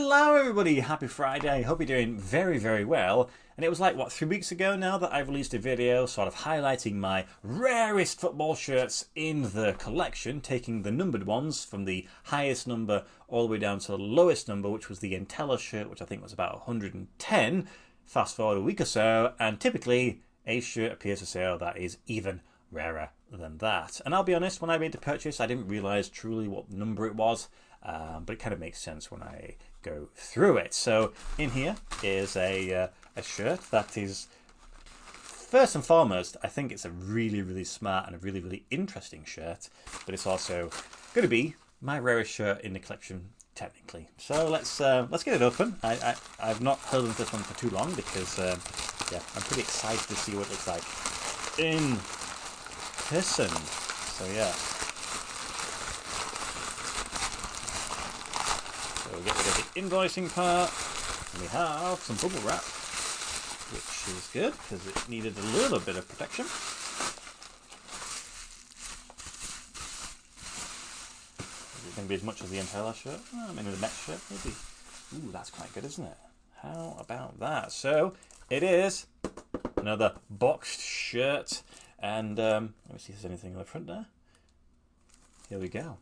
Hello everybody, happy Friday, hope you're doing very well. And it was like, what, 3 weeks ago now that I released a video sort of highlighting my rarest football shirts in the collection, taking the numbered ones from the highest number all the way down to the lowest number, which was the Entella shirt, which I think was about 110. Fast forward a week or so, and typically a shirt appears for sale that is even rarer than that. And I'll be honest, when I made the purchase, I didn't realise truly what number it was. But it kind of makes sense when I go through it. So in here is a shirt that is, first and foremost, I think it's a really smart and a really interesting shirt, but it's also going to be my rarest shirt in the collection technically. So let's get it open. I've not held on to this one for too long because yeah, I'm pretty excited to see what it looks like in person. So yeah. So we'll get rid of the invoicing part. And we have some bubble wrap, which is good because it needed a little bit of protection. Is it going to be as much as the Entella shirt? Oh, maybe the Met shirt, maybe. Ooh, that's quite good, isn't it? How about that? So it is another boxed shirt, and let me see if there's anything on the front there. Here we go.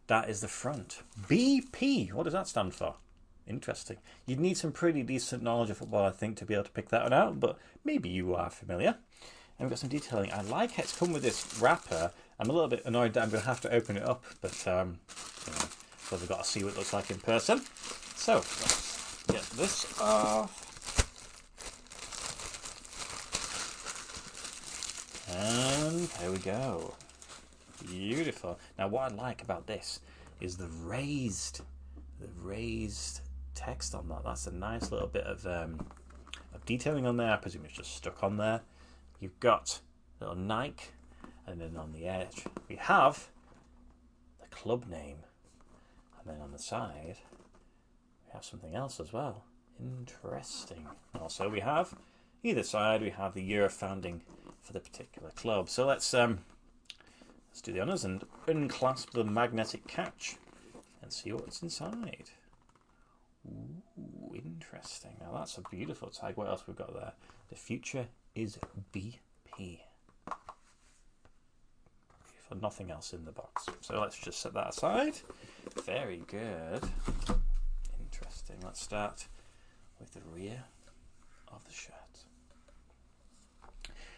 That is the front. BP. What does that stand for? Interesting. You'd need some pretty decent knowledge of football, I think, to be able to pick that one out, but maybe you are familiar. And we've got some detailing. I like how it's come with this wrapper. I'm a little bit annoyed that I'm going to have to open it up, but you know, so we've got to see what it looks like in person. So let's get this off. And there we go. Beautiful. Now what I like about this is the raised text on that. That's a nice little bit of detailing on there. I presume it's just stuck on there. You've got a little Nike, and then on the edge we have the club name, and then on the side we have something else as well. Interesting. Also we have either side we have the year of founding for the particular club. So let's do the honours and unclasp the magnetic catch and see what's inside. Ooh, interesting. Now that's a beautiful tag. What else we've got there? The future is BP. For nothing else in the box. So let's just set that aside. Very good. Interesting. Let's start with the rear of the shirt.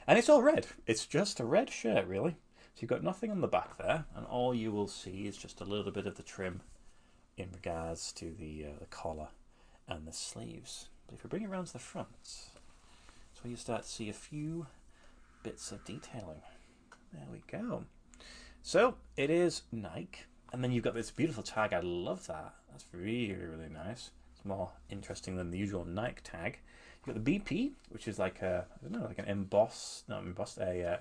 And it's all red. It's just a red shirt, really. So you've got nothing on the back there, and all you will see is just a little bit of the trim in regards to the collar and the sleeves. But if we bring it around to the front, that's where you start to see a few bits of detailing. There we go. So it is Nike, and then you've got this beautiful tag. I love that. That's really nice. It's more interesting than the usual Nike tag. You've got the BP, which is like a, I don't know, like an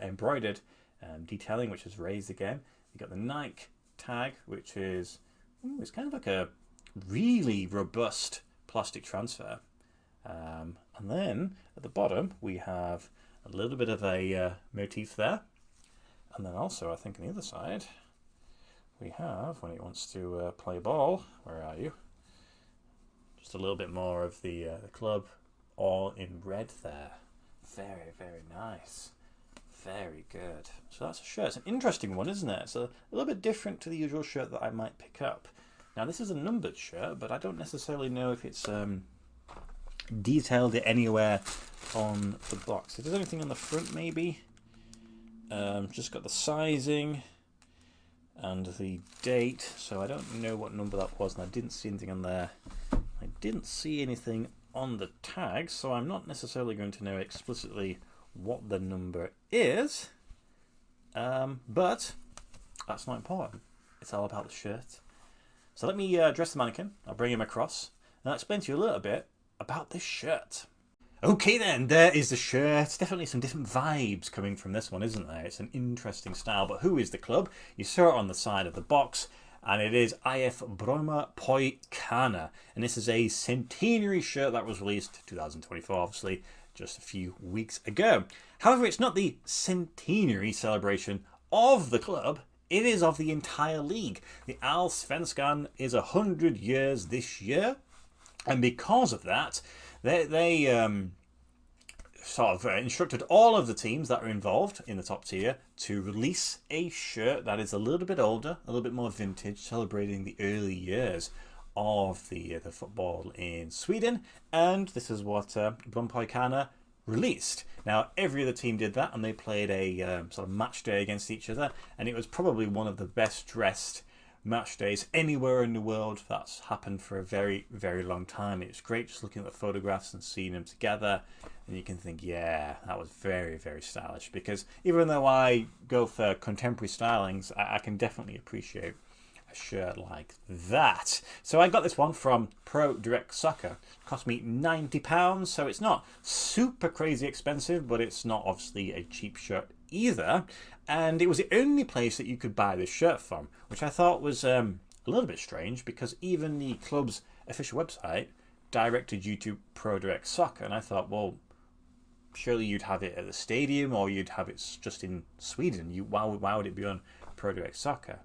embroidered detailing, which is raised again. You've got the Nike tag, which is, it's kind of like a really robust plastic transfer. And then at the bottom, we have a little bit of a motif there. And then also, I think on the other side, we have, when it wants to play ball, where are you? Just a little bit more of the club, all in red there. Very nice. Very good. So that's a shirt. It's an interesting one, isn't it? It's a little bit different to the usual shirt that I might pick up. Now this is a numbered shirt, but I don't necessarily know if it's detailed it anywhere on the box. If there's anything on the front, maybe. Just got the sizing and the date, so I don't know what number that was, and I didn't see anything on there. I didn't see anything on the tag, so I'm not necessarily going to know explicitly what the number is, but that's not important. It's all about the shirt. So let me dress the mannequin. I'll bring him across and I'll explain to you a little bit about this shirt. Okay then, there is the shirt. Definitely some different vibes coming from this one, isn't there? It's an interesting style, but who is the club? You saw it on the side of the box, and it is IF Broma Poikana, and this is a centenary shirt that was released 2024, obviously, just a few weeks ago. However, it's not the centenary celebration of the club, it is of the entire league. The Allsvenskan is 100 years this year, And because of that, they sort of instructed all of the teams that are involved in the top tier to release a shirt that is a little bit older, a little bit more vintage, celebrating the early years of the football in Sweden. And this is what Brommapojkarna released. Now, every other team did that, and they played a sort of match day against each other, and it was probably one of the best dressed match days anywhere in the world. That's happened for a very, very long time. It's great just looking at the photographs and seeing them together, and you can think, yeah, that was very, very stylish. Because even though I go for contemporary stylings, I can definitely appreciate a shirt like that. So I got this one from Pro Direct Soccer. It cost me £90, so it's not super crazy expensive, but it's not obviously a cheap shirt either. And it was the only place that you could buy this shirt from, which I thought was a little bit strange, because even the club's official website directed you to Pro Direct Soccer, and I thought, well, surely you'd have it at the stadium, or you'd have it just in Sweden. Why would it be on Pro Direct Soccer?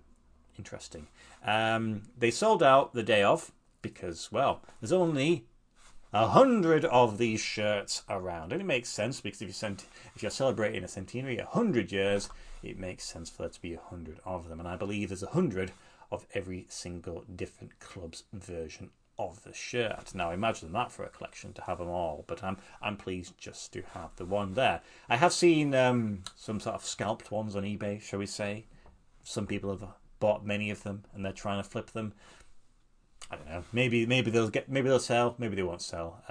Interesting. They sold out the day of because, well, there's only 100 of these shirts around, and it makes sense, because if you're celebrating a centenary, 100 years, it makes sense for there to be 100 of them, and I believe there's 100 of every single different club's version of the shirt. Now imagine that for a collection, to have them all, but I'm pleased just to have the one there. I have seen some sort of scalped ones on eBay, shall we say. Some people have bought many of them, and they're trying to flip them. I don't know. Maybe they'll sell. Maybe they won't sell.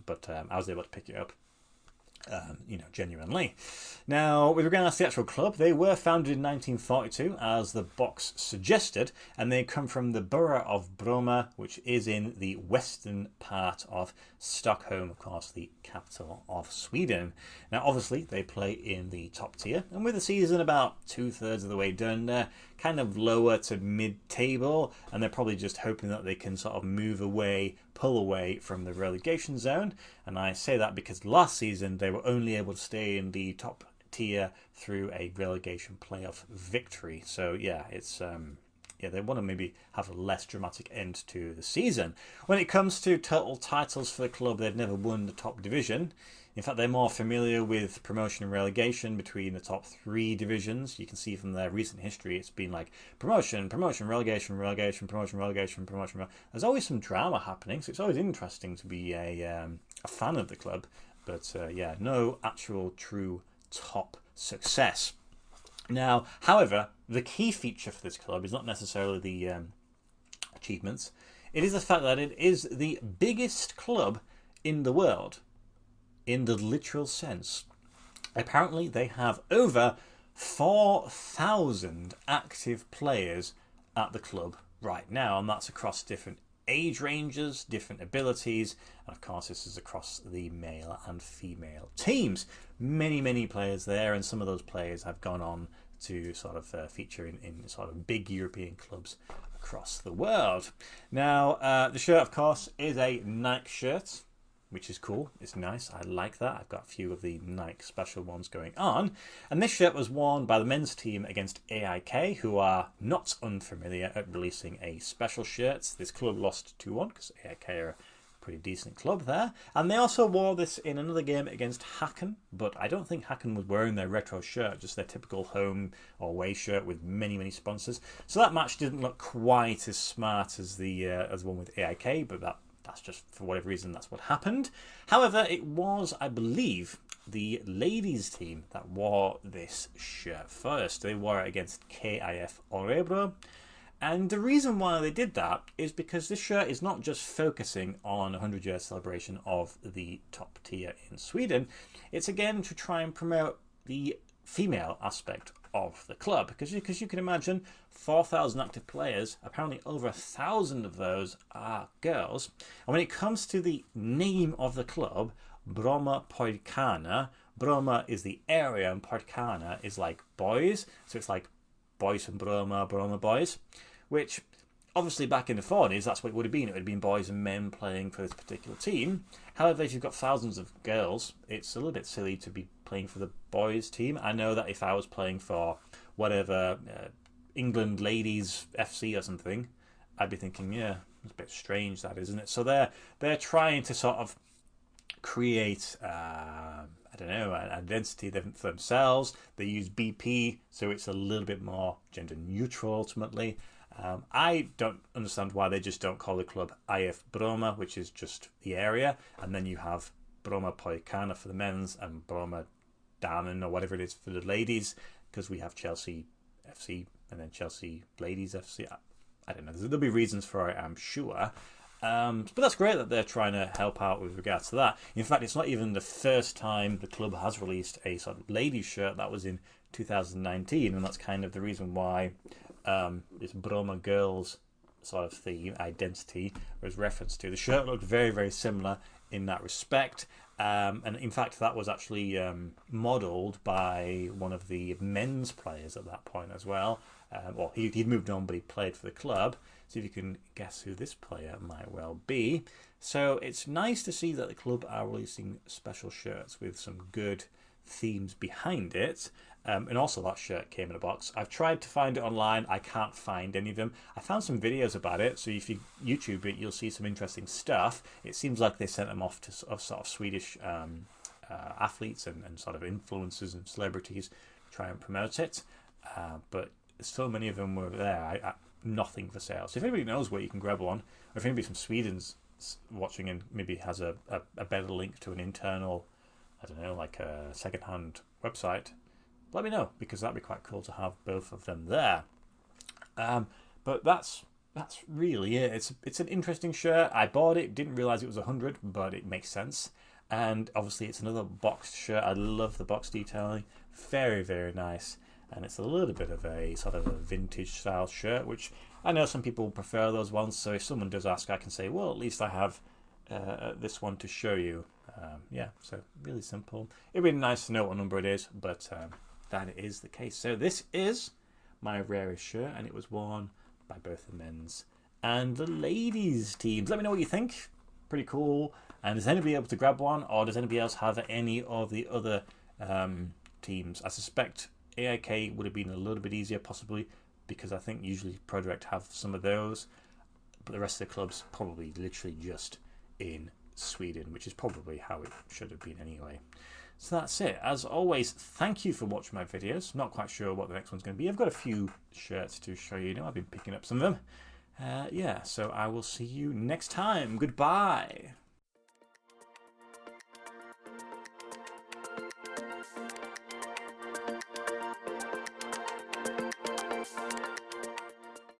But I was able to pick it up, genuinely. Now, with regards to the actual club, they were founded in 1942, as the box suggested, and they come from the borough of Bromma, which is in the western part of Stockholm, of course, the capital of Sweden. Now, obviously, they play in the top tier, and with the season about 2/3 of the way done, they're kind of lower to mid-table, and they're probably just hoping that they can sort of pull away from the relegation zone. And I say that because last season they were only able to stay in the top tier through a relegation playoff victory. So yeah, it's they want to maybe have a less dramatic end to the season. When it comes to total titles for the club, they've never won the top division. In fact, they're more familiar with promotion and relegation between the top 3 divisions. You can see from their recent history, it's been like promotion, promotion, relegation, relegation, promotion, relegation, promotion. There's always some drama happening, so it's always interesting to be a fan of the club. But no actual true top success. Now, however, the key feature for this club is not necessarily the achievements. It is the fact that it is the biggest club in the world, in the literal sense. Apparently, they have over 4,000 active players at the club right now, and that's across different age ranges, different abilities, and of course this is across the male and female teams. Many players there, and some of those players have gone on to sort of feature in sort of big European clubs across the world. Now, the shirt, of course, is a Nike shirt, which is cool. It's nice. I like that. I've got a few of the Nike special ones going on. And this shirt was worn by the men's team against AIK, who are not unfamiliar at releasing a special shirt. This club lost 2-1 because AIK are a pretty decent club there. And they also wore this in another game against Häcken, but I don't think Häcken was wearing their retro shirt, just their typical home or away shirt with many sponsors. So that match didn't look quite as smart as the one with AIK, but that's just, for whatever reason, that's what happened. However, it was, I believe, the ladies' team that wore this shirt first. They wore it against KIF Orebro. And the reason why they did that is because this shirt is not just focusing on a 100-year celebration of the top tier in Sweden. It's again to try and promote the female aspect of the club, because you can imagine 4,000 active players, apparently over 1,000 of those are girls. And when it comes to the name of the club, Brommapojkarna, Bromma is the area and Pojkarna is like boys, so it's like boys from Bromma, Bromma boys, which obviously back in the 40s that's what it would have been. It would have been boys and men playing for this particular team. However, if you've got thousands of girls, it's a little bit silly to be playing for the boys team. I know that if I was playing for whatever England Ladies FC or something, I'd be thinking, yeah, It's a bit strange, that, isn't it? So they're trying to sort of create, I don't know, an identity for themselves. They use BP, so it's a little bit more gender neutral ultimately. I don't understand why they just don't call the club IF Broma, which is just the area, and then you have Broma Poicana for the men's and Broma Damen or whatever it is for the ladies, because we have Chelsea FC and then Chelsea Ladies FC. I don't know. There'll be reasons for it, I'm sure. But that's great that they're trying to help out with regards to that. In fact, it's not even the first time the club has released a sort of ladies shirt. That was in 2019, and that's kind of the reason why this Broma Girls sort of theme identity was referenced to. The shirt looked very, very similar in that respect. And in fact, that was actually modelled by one of the men's players at that point as well. Well, he'd moved on, but he played for the club. See if you can guess who this player might well be. So it's nice to see that the club are releasing special shirts with some good themes behind it. And also that shirt came in a box. I've tried to find it online. I can't find any of them. I found some videos about it, so if you YouTube it, you'll see some interesting stuff. It seems like they sent them off to sort of Swedish athletes and sort of influencers and celebrities to try and promote it. But so many of them were there. Nothing for sale. So if anybody knows where you can grab one, or if anybody from Sweden's watching and maybe has a better link to an internal, I don't know, like a second-hand website, let me know, because that'd be quite cool to have both of them there. But that's really it. It's an interesting shirt. I bought it, didn't realise it was 100, but it makes sense. And obviously it's another boxed shirt. I love the box detailing. Very, very nice. And it's a little bit of a sort of a vintage style shirt, which I know some people prefer those ones. So if someone does ask, I can say, well, at least I have this one to show you. Yeah, so really simple. It'd be nice to know what number it is, but that is the case. So this is my rarest shirt, and it was worn by both the men's and the ladies teams. Let me know what you think. Pretty cool. And is anybody able to grab one, or does anybody else have any of the other teams? I suspect AIK would have been a little bit easier, possibly, because I think usually ProDirect have some of those, but the rest of the clubs probably literally just in Sweden, which is probably how it should have been anyway. So that's it. As always, thank you for watching my videos. Not quite sure what the next one's going to be. I've got a few shirts to show you now. I've been picking up some of them. Yeah, so I will see you next time. Goodbye.